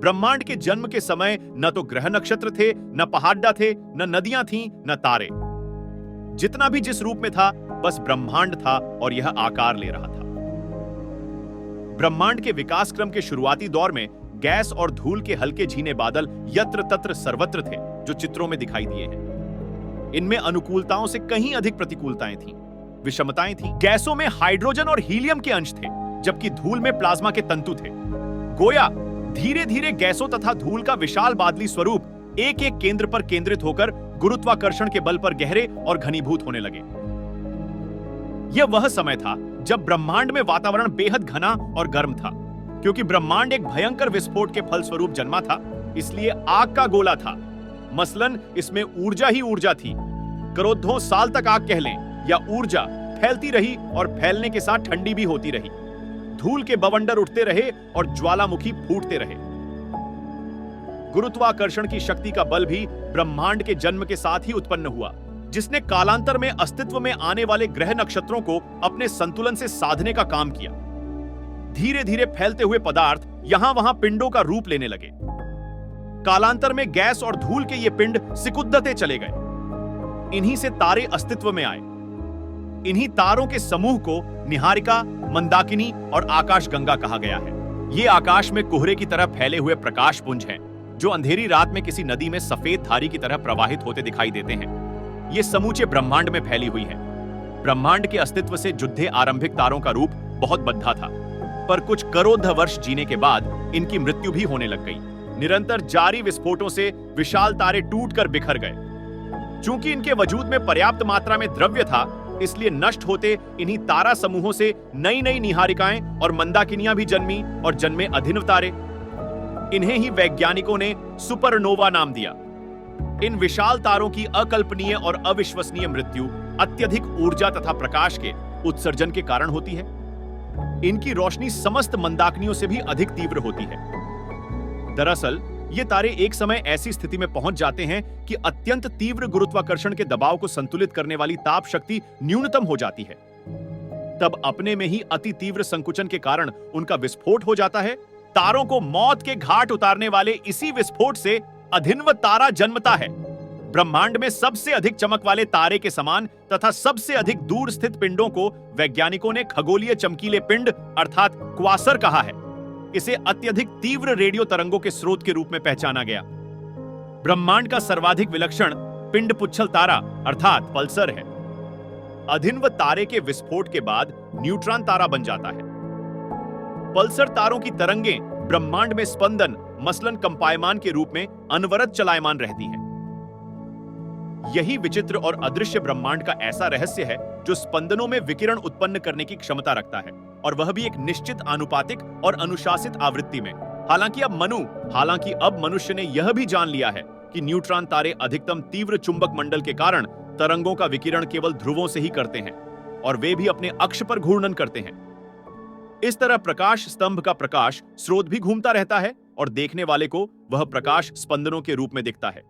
ब्रह्मांड के जन्म के समय न तो ग्रह नक्षत्र थे, न पहाड़ थे, न नदियां थीं, न तारे। जितना भी जिस रूप में था, बस ब्रह्मांड था और यह आकार ले रहा था। ब्रह्मांड के विकास क्रम के शुरुआती दौर में गैस और धूल के हल्के झीने बादल यत्र तत्र सर्वत्र थे, जो चित्रों में दिखाई दिए हैं। इनमें अनुकूलताओं से कहीं अधिक प्रतिकूलताएं थीं, विषमताएं थीं। गैसों में हाइड्रोजन और हीलियम के अंश थे, जबकि धूल में प्लाज्मा के तंतु थे। गोया धीरे धीरे गैसों तथा धूल का विशाल बादली स्वरूप एक एक केंद्र पर केंद्रित होकर गुरुत्वाकर्षण के बल पर गहरे और घनीभूत होने लगे। यह वह समय था जब ब्रह्मांड में वातावरण बेहद घना और गर्म था। क्योंकि ब्रह्मांड एक भयंकर विस्फोट के फलस्वरूप जन्मा था, इसलिए आग का गोला था। मसलन इसमें ऊर्जा ही ऊर्जा थी। करोड़ों साल तक आग कह लें या ऊर्जा फैलती रही और फैलने के साथ ठंडी भी होती रही। धूल के बवंडर उठते रहे और ज्वालामुखी फूटते रहे। गुरुत्वाकर्षण की शक्ति का बल भी ब्रह्मांड के जन्म के साथ ही उत्पन्न हुआ, जिसने कालांतर में अस्तित्व में आने वाले ग्रह नक्षत्रों को अपने संतुलन से साधने का काम किया। धीरे धीरे फैलते हुए पदार्थ यहां वहां पिंडों का रूप लेने लगे। कालांतर में गैस और धूल के ये पिंड सिकुड़ते चले गए। इन्हीं से तारे अस्तित्व में आए। इन्हीं तारों के समूह को निहारिका, मंदाकिनी और आकाशगंगा कहा गया है। ये आकाश में कोहरे की तरह फैले हुए प्रकाश पुंज हैं, जो अंधेरी रात में किसी नदी में सफेद धारी की तरह प्रवाहित होते दिखाई देते हैं। ये समूचे ब्रह्मांड में फैली हुई है। ब्रह्मांड के अस्तित्व से जुद्धे आरंभिक तारों का रूप बहुत बद्धा था, पर कुछ करोड़ वर्ष जीने के बाद इनकी मृत्यु भी होने लग गई। निरंतर जारी विस्फोटों से विशाल तारे टूटकर बिखर गए। चूंकि इनके वजूद में पर्याप्त मात्रा में द्रव्य था, इसलिए नष्ट होते इन्हीं तारा समूहों से नई नई निहारिकाएं और मंदाकिनियां भी जन्मी और जन्मे अभिनव तारे। इन्हें ही वैज्ञानिकों ने सुपरनोवा नाम दिया। इन विशाल तारों की अकल्पनीय और अविश्वसनीय मृत्यु अत्यधिक ऊर्जा तथा प्रकाश के उत्सर्जन के कारण होती है। इनकी रोशनी समस्त मंदाकिनियों से भी अधिक तीव्र होती है। दरअसल ये तारे एक समय ऐसी स्थिति में पहुंच जाते हैं कि अत्यंत तीव्र गुरुत्वाकर्षण के दबाव को संतुलित करने वाली ताप शक्ति न्यूनतम हो जाती है। तब अपने में ही अति तीव्र संकुचन के कारण उनका विस्फोट हो जाता है। तारों को मौत के घाट उतारने वाले इसी विस्फोट से अभिनव तारा जन्मता है। ब्रह्मांड में सबसे अधिक चमक वाले तारे के समान तथा सबसे अधिक दूर स्थित पिंडों को वैज्ञानिकों ने खगोलीय चमकीले पिंड अर्थात क्वासर कहा है। इसे अत्यधिक तीव्र रेडियो तरंगों के स्रोत के रूप में पहचाना गया। ब्रह्मांड का सर्वाधिक विलक्षण पिंड पुच्छल तारा अर्थात पल्सर है। अभिनव तारे के विस्फोट के बाद न्यूट्रॉन तारा बन जाता है। पल्सर तारों की तरंगें ब्रह्मांड में स्पंदन मसलन कंपायमान के रूप में अनवरत चलायमान रहती हैं। यही विचित्र और अदृश्य ब्रह्मांड का ऐसा रहस्य है जो स्पंदनों में विकिरण उत्पन्न करने की क्षमता रखता है, और वह भी एक निश्चित आनुपातिक और अनुशासित आवृत्ति में। हालांकि अब मनुष्य ने यह भी जान लिया है कि न्यूट्रॉन तारे अधिकतम तीव्र चुंबक मंडल के कारण तरंगों का विकिरण केवल ध्रुवों से ही करते हैं, और वे भी अपने अक्ष पर घूर्णन करते हैं। इस तरह प्रकाश स्तंभ का प्रकाश स्रोत भी घूमता रहता है और देखने वाले को वह प्रकाश स्पंदनों के रूप में दिखता है।